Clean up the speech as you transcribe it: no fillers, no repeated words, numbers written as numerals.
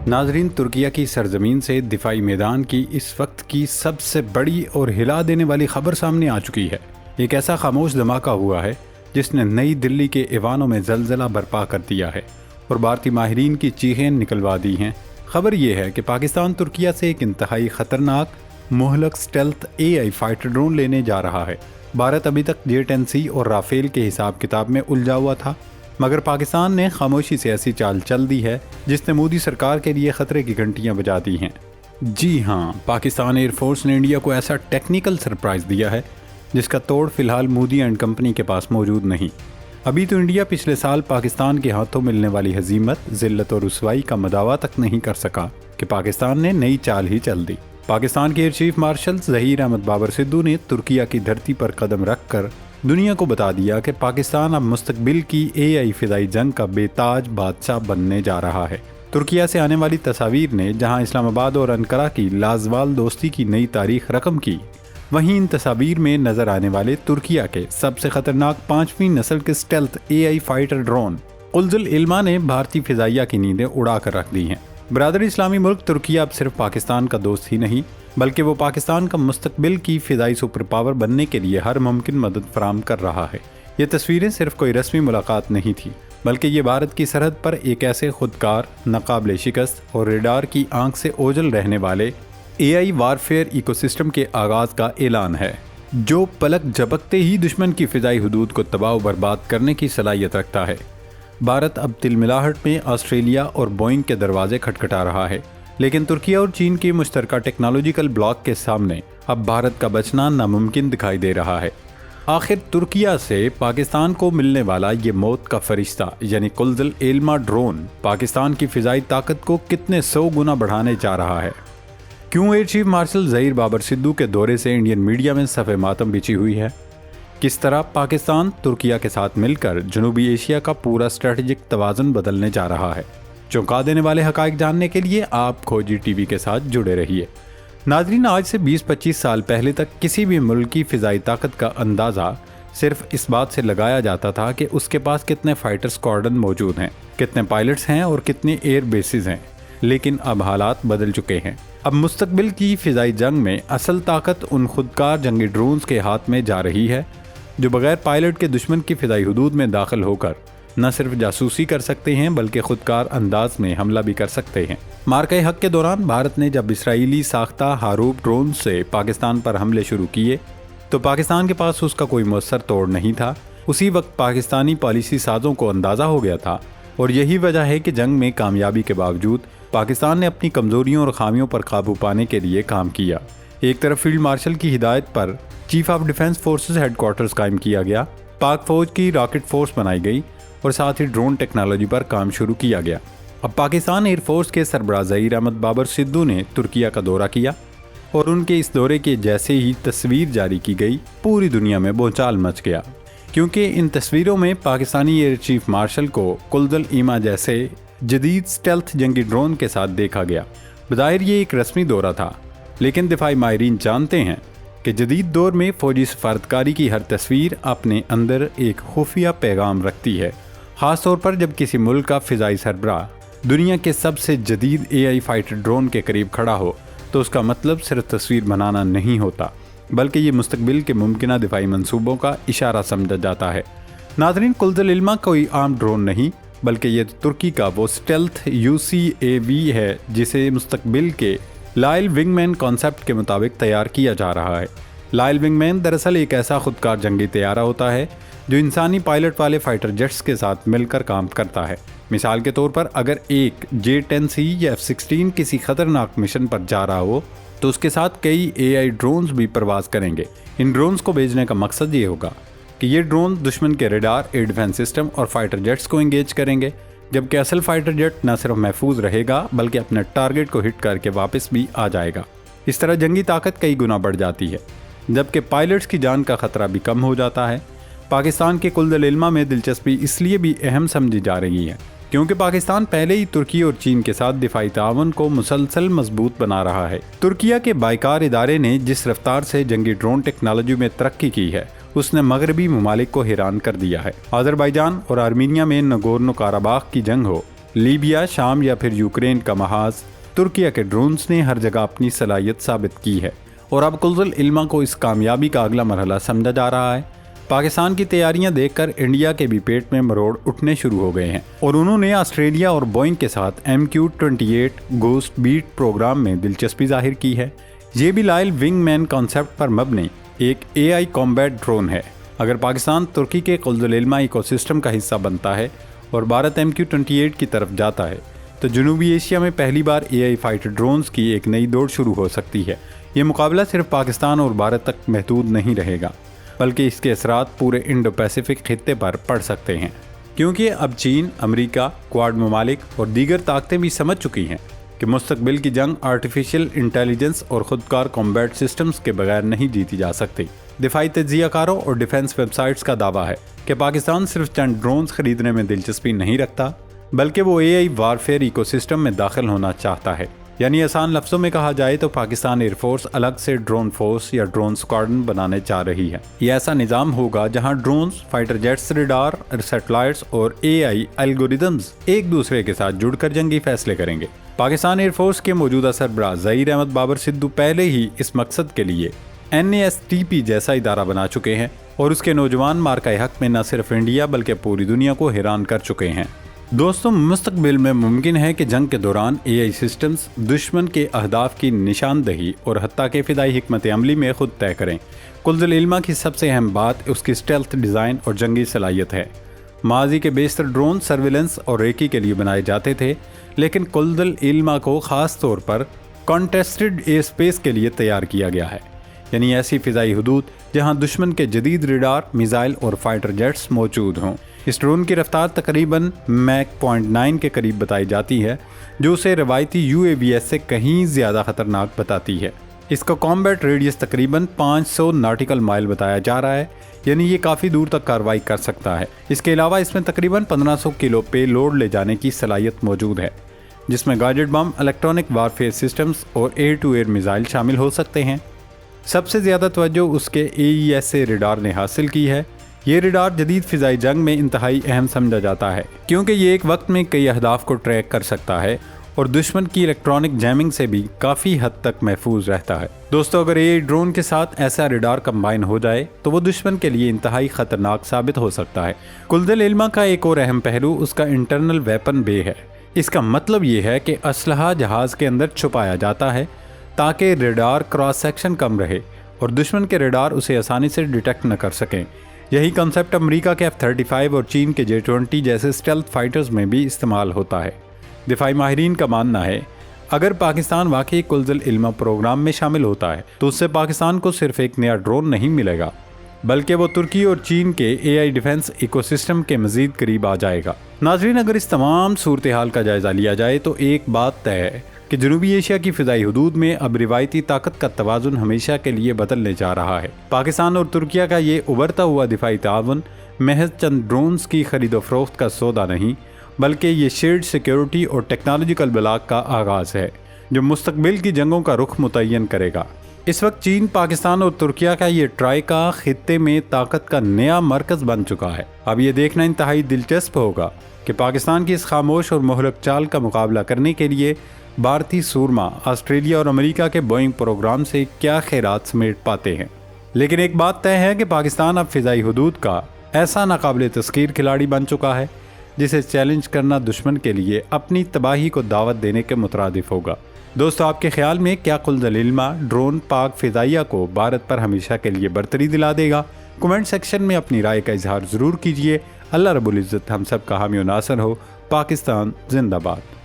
ناظرین، ترکیہ کی سرزمین سے دفاعی میدان کی اس وقت کی سب سے بڑی اور ہلا دینے والی خبر سامنے آ چکی ہے۔ ایک ایسا خاموش دھماکہ ہوا ہے جس نے نئی دلی کے ایوانوں میں زلزلہ برپا کر دیا ہے اور بھارتی ماہرین کی چیخیں نکلوا دی ہیں۔ خبر یہ ہے کہ پاکستان ترکیہ سے ایک انتہائی خطرناک مہلک اسٹیلتھ AI فائٹر ڈرون لینے جا رہا ہے۔ بھارت ابھی تک J-10C اور رافیل کے حساب کتاب میں الجھا ہوا تھا، مگر پاکستان نے خاموشی سے ایسی چال چل دی ہے جس نے مودی سرکار کے لیے خطرے کی گھنٹیاں بجا دی ہیں۔ جی ہاں، پاکستان ایئر فورس نے انڈیا کو ایسا ٹیکنیکل سرپرائز دیا ہے جس کا توڑ فی الحال مودی اینڈ کمپنی کے پاس موجود نہیں۔ ابھی تو انڈیا پچھلے سال پاکستان کے ہاتھوں ملنے والی ہزیمت، ذلت اور رسوائی کا مداوع تک نہیں کر سکا کہ پاکستان نے نئی چال ہی چل دی۔ پاکستان کے air chief marshal Zaheer Ahmed Babar Sidhu نے ترکیہ کی دھرتی پر قدم رکھ کر دنیا کو بتا دیا کہ پاکستان اب مستقبل کی AI فضائی جنگ کا بے تاج بادشاہ بننے جا رہا ہے۔ ترکیہ سے آنے والی تصاویر نے جہاں اسلام آباد اور انقرہ کی لازوال دوستی کی نئی تاریخ رقم کی، وہیں ان تصاویر میں نظر آنے والے ترکیہ کے سب سے خطرناک 5ویں نسل کے اسٹیلتھ AI فائٹر ڈرون قلزل علما نے بھارتی فضائیہ کی نیندیں اڑا کر رکھ دی ہیں۔ برادری اسلامی ملک ترکیہ اب صرف پاکستان کا دوست ہی نہیں، بلکہ وہ پاکستان کا مستقبل کی فضائی سپر پاور بننے کے لیے ہر ممکن مدد فراہم کر رہا ہے۔ یہ تصویریں صرف کوئی رسمی ملاقات نہیں تھی، بلکہ یہ بھارت کی سرحد پر ایک ایسے خودکار، ناقابل شکست اور ریڈار کی آنکھ سے اوجھل رہنے والے AI وارفیئر ایکو سسٹم کے آغاز کا اعلان ہے، جو پلک جھپکتے ہی دشمن کی فضائی حدود کو تباہ و برباد کرنے کی صلاحیت رکھتا ہے۔ بھارت اب تلملاہٹ میں آسٹریلیا اور بوئنگ کے دروازے کھٹکھٹا رہا ہے، لیکن ترکیہ اور چین کے مشترکہ ٹیکنالوجیکل بلاک کے سامنے اب بھارت کا بچنا ناممکن دکھائی دے رہا ہے۔ آخر ترکیہ سے پاکستان کو ملنے والا یہ موت کا فرشتہ یعنی قلزل علما ڈرون پاکستان کی فضائی طاقت کو کتنے 100 گنا بڑھانے جا رہا ہے؟ کیوں year chief marshal Zaheer Babar Sidhu کے دورے سے انڈین میڈیا میں صف ماتم بچھی ہوئی ہے؟ کس طرح پاکستان ترکیہ کے ساتھ مل کر جنوبی ایشیا کا پورا اسٹریٹجک توازن بدلنے جا رہا ہے؟ چونکا دینے والے حقائق جاننے کے لیے آپ کھوجی ٹی وی کے ساتھ جڑے رہیے۔ ناظرین، آج سے 20-25 سال پہلے تک کسی بھی ملک کی فضائی طاقت کا اندازہ صرف اس بات سے لگایا جاتا تھا کہ اس کے پاس کتنے فائٹر اسکواڈرن موجود ہیں، کتنے پائلٹس ہیں اور کتنے ایئر بیسز ہیں۔ لیکن اب حالات بدل چکے ہیں۔ اب مستقبل کی فضائی جنگ میں اصل طاقت ان خودکار جنگی ڈرونز کے ہاتھ میں جا رہی ہے جو بغیر پائلٹ کے دشمن کی فضائی حدود میں داخل ہو کر نہ صرف جاسوسی کر سکتے ہیں بلکہ خودکار انداز میں حملہ بھی کر سکتے ہیں۔ مارکہ حق کے دوران بھارت نے جب اسرائیلی ساختہ ہاروپ ڈرون سے پاکستان پر حملے شروع کیے تو پاکستان کے پاس اس کا کوئی مؤثر توڑ نہیں تھا۔ اسی وقت پاکستانی پالیسی سازوں کو اندازہ ہو گیا تھا، اور یہی وجہ ہے کہ جنگ میں کامیابی کے باوجود پاکستان نے اپنی کمزوریوں اور خامیوں پر قابو پانے کے لیے کام کیا۔ ایک طرف فیلڈ مارشل کی ہدایت پر chief of defence forces headquarters قائم کیا گیا، پاک فوج کی راکٹ فورس بنائی گئی اور ساتھ ہی ڈرون ٹیکنالوجی پر کام شروع کیا گیا۔ اب پاکستان ایئر فورس کے سربراہ ظہیر احمد بابر سدھو نے ترکیہ کا دورہ کیا، اور ان کے اس دورے کے جیسے ہی تصویر جاری کی گئی پوری دنیا میں بھونچال مچ گیا، کیونکہ ان تصویروں میں پاکستانی ایئر چیف مارشل کو قلزل علما جیسے جدید اسٹیلتھ جنگی ڈرون کے ساتھ دیکھا گیا۔ بظاہر یہ ایک رسمی دورہ تھا، لیکن دفاعی ماہرین جانتے ہیں کہ جدید دور میں فوجی سفارتکاری کی ہر تصویر اپنے اندر ایک خفیہ پیغام رکھتی ہے، خاص طور پر جب کسی ملک کا فضائی سربراہ دنیا کے سب سے جدید AI فائٹر ڈرون کے قریب کھڑا ہو تو اس کا مطلب صرف تصویر بنانا نہیں ہوتا، بلکہ یہ مستقبل کے ممکنہ دفاعی منصوبوں کا اشارہ سمجھا جاتا ہے۔ ناظرین، قلزل علما کوئی عام ڈرون نہیں، بلکہ یہ ترکی کا وہ اسٹیلتھ UCAV ہے جسے مستقبل کے لائل ونگ مین کانسیپٹ کے مطابق تیار کیا جا رہا ہے۔ لائل ونگ مین دراصل ایک ایسا خودکار جنگی طیارہ ہوتا ہے جو انسانی پائلٹ والے فائٹر جیٹس کے ساتھ مل کر کام کرتا ہے۔ مثال کے طور پر اگر ایک J-10C یا F-16 کسی خطرناک مشن پر جا رہا ہو تو اس کے ساتھ کئی AI ڈرونز بھی پرواز کریں گے۔ ان ڈرونز کو بھیجنے کا مقصد یہ ہوگا کہ یہ ڈرون دشمن کے ریڈار، ایئر ڈیفنس سسٹم اور فائٹر جیٹس کو انگیج کریں گے، جبکہ اصل فائٹر جیٹ نہ صرف محفوظ رہے گا بلکہ اپنے ٹارگٹ کو ہٹ کر کے واپس بھی آ جائے گا۔ اس طرح جنگی طاقت کئی گنا بڑھ جاتی ہے، جبکہ پائلٹس کی جان کا خطرہ بھی کم ہو جاتا ہے۔ پاکستان کے قلزل علما میں دلچسپی اس لیے بھی اہم سمجھی جا رہی ہے کیونکہ پاکستان پہلے ہی ترکی اور چین کے ساتھ دفاعی تعاون کو مسلسل مضبوط بنا رہا ہے۔ ترکیہ کے بائیکار ادارے نے جس رفتار سے جنگی ڈرون ٹیکنالوجی میں ترقی کی ہے اس نے مغربی ممالک کو حیران کر دیا ہے۔ آذربائیجان اور آرمینیا میں نگورنو کاراباخ کی جنگ ہو لیبیا، شام یا پھر یوکرین کا محاذ ترکیہ کے ڈرونز نے ہر جگہ اپنی صلاحیت ثابت کی ہے، اور اب کلز العلمہ کو اس کامیابی کا اگلا مرحلہ سمجھا جا رہا ہے۔ پاکستان کی تیاریاں دیکھ کر انڈیا کے بھی پیٹ میں مروڑ اٹھنے شروع ہو گئے ہیں، اور انہوں نے آسٹریلیا اور بوئنگ کے ساتھ MQ-28 گوسٹ بیٹ پروگرام میں دلچسپی ظاہر کی ہے۔ یہ بھی لائل ونگ مین کانسیپٹ پر مبنی ایک AI کامبیٹ ڈرون ہے۔ اگر پاکستان ترکی کے کلز العلمہ ایکو سسٹم کا حصہ بنتا ہے اور بھارت MQ-28 کی طرف جاتا ہے تو جنوبی ایشیا میں پہلی بار AI فائٹر ڈرونز کی ایک نئی دوڑ شروع ہو سکتی ہے۔ یہ مقابلہ صرف پاکستان اور بھارت تک محدود نہیں رہے گا، بلکہ اس کے اثرات پورے انڈو پیسیفک خطے پر پڑ سکتے ہیں، کیونکہ اب چین، امریکہ، کواد ممالک اور دیگر طاقتیں بھی سمجھ چکی ہیں کہ مستقبل کی جنگ آرٹیفیشل انٹیلیجنس اور خودکار کامبیٹ سسٹمز کے بغیر نہیں جیتی جا سکتی۔ دفاعی تجزیہ کاروں اور ڈیفنس ویب سائٹس کا دعویٰ ہے کہ پاکستان صرف چند ڈرونز خریدنے میں دلچسپی نہیں رکھتا، بلکہ وہ AI وارفیئر ایکو سسٹم میں داخل ہونا چاہتا ہے۔ یعنی آسان لفظوں میں کہا جائے تو پاکستان ایئر فورس الگ سے ڈرون فورس یا ڈرون اسکواڈرن بنانے چاہ رہی ہے۔ یہ ایسا نظام ہوگا جہاں drones, fighter jets, radar, satellites اور AI الگوریدمز ایک دوسرے کے ساتھ جڑ کر جنگی فیصلے کریں گے۔ پاکستان ایئر فورس کے موجودہ سربراہ ظہیر احمد بابر سدھو پہلے ہی اس مقصد کے لیے NASTP جیسا ادارہ بنا چکے ہیں، اور اس کے نوجوان مارکہ حق میں نہ صرف انڈیا بلکہ پوری دنیا کو حیران کر چکے ہیں۔ دوستوں، مستقبل میں ممکن ہے کہ جنگ کے دوران AI سسٹمز دشمن کے اہداف کی نشاندہی اور حتیٰ کہ فدائی حکمت عملی میں خود طے کریں۔ کلز العلمہ کی سب سے اہم بات اس کی اسٹیلتھ ڈیزائن اور جنگی صلاحیت ہے۔ ماضی کے بیشتر ڈرون سرویلنس اور ریکی کے لیے بنائے جاتے تھے، لیکن کلز العلمہ کو خاص طور پر کانٹیسٹڈ ایئر اسپیس کے لیے تیار کیا گیا ہے، یعنی ایسی فضائی حدود جہاں دشمن کے جدید ریڈار، میزائل اور فائٹر جیٹس موجود ہوں۔ اس ڈرون کی رفتار تقریباً Mach 0.9 کے قریب بتائی جاتی ہے، جو اسے روایتی UAVs سے کہیں زیادہ خطرناک بتاتی ہے۔ اس کا کامبیٹ ریڈیس تقریباً 500 ناٹیکل مائل بتایا جا رہا ہے، یعنی یہ کافی دور تک کارروائی کر سکتا ہے۔ اس کے علاوہ اس میں تقریباً 1500 کلو پے لوڈ لے جانے کی صلاحیت موجود ہے، جس میں گائیڈڈ بم، الیکٹرانک وارفیئر سسٹمز اور ایئر ٹو ایئر میزائل شامل ہو سکتے ہیں۔ سب سے زیادہ توجہ اس کے AESA ریڈار نے حاصل کی ہے۔ یہ ریڈار جدید فضائی جنگ میں انتہائی اہم سمجھا جاتا ہے، کیونکہ یہ ایک وقت میں کئی اہداف کو ٹریک کر سکتا ہے اور دشمن کی الیکٹرانک جیمنگ سے بھی کافی حد تک محفوظ رہتا ہے۔ دوستو، اگر AI ڈرون کے ساتھ ایسا ریڈار کمبائن ہو جائے تو وہ دشمن کے لیے انتہائی خطرناک ثابت ہو سکتا ہے۔ کلز العلمہ کا ایک اور اہم پہلو اس کا انٹرنل ویپن بے ہے۔ اس کا مطلب یہ ہے کہ اسلحہ جہاز کے اندر چھپایا جاتا ہے تاکہ ریڈار کراس سیکشن کم رہے اور دشمن کے ریڈار اسے آسانی سے ڈیٹیکٹ نہ کر سکیں۔ یہی کنسیپٹ امریکہ کے F-35 اور چین کے J-20 جیسے اسٹیلتھ فائٹرز میں بھی استعمال ہوتا ہے۔ دفاعی ماہرین کا ماننا ہے اگر پاکستان واقعی کلز العلمہ پروگرام میں شامل ہوتا ہے تو اس سے پاکستان کو صرف ایک نیا ڈرون نہیں ملے گا، بلکہ وہ ترکی اور چین کے AI ڈیفنس ایکو سسٹم کے مزید قریب آ جائے گا۔ ناظرین، اگر اس تمام صورتحال کا جائزہ لیا جائے تو ایک بات طے ہے کہ جنوبی ایشیا کی فضائی حدود میں اب روایتی طاقت کا توازن ہمیشہ کے لیے بدلنے جا رہا ہے۔ پاکستان اور ترکیہ کا یہ ابھرتا ہوا دفاعی تعاون محض چند ڈرونز کی خرید و فروخت کا سودا نہیں، بلکہ یہ شیئرڈ سیکیورٹی اور ٹیکنالوجیکل بلاک کا آغاز ہے جو مستقبل کی جنگوں کا رخ متعین کرے گا۔ اس وقت چین، پاکستان اور ترکیہ کا یہ ٹرائیکا خطے میں طاقت کا نیا مرکز بن چکا ہے۔ اب یہ دیکھنا انتہائی دلچسپ ہوگا کہ پاکستان کی اس خاموش اور مہلک چال کا مقابلہ کرنے کے لیے بھارتی سورما آسٹریلیا اور امریکہ کے بوئنگ پروگرام سے کیا خیرات سمیٹ پاتے ہیں۔ لیکن ایک بات طے ہے کہ پاکستان اب فضائی حدود کا ایسا ناقابل تسخیر کھلاڑی بن چکا ہے جسے چیلنج کرنا دشمن کے لیے اپنی تباہی کو دعوت دینے کے مترادف ہوگا۔ دوستو، آپ کے خیال میں کیا کلز العلمہ ڈرون پاک فضائیہ کو بھارت پر ہمیشہ کے لیے برتری دلا دے گا؟ کمنٹ سیکشن میں اپنی رائے کا اظہار ضرور کیجیے۔ اللہ رب العزت ہم سب کا حامی و ناصر ہو۔ پاکستان زندہ باد۔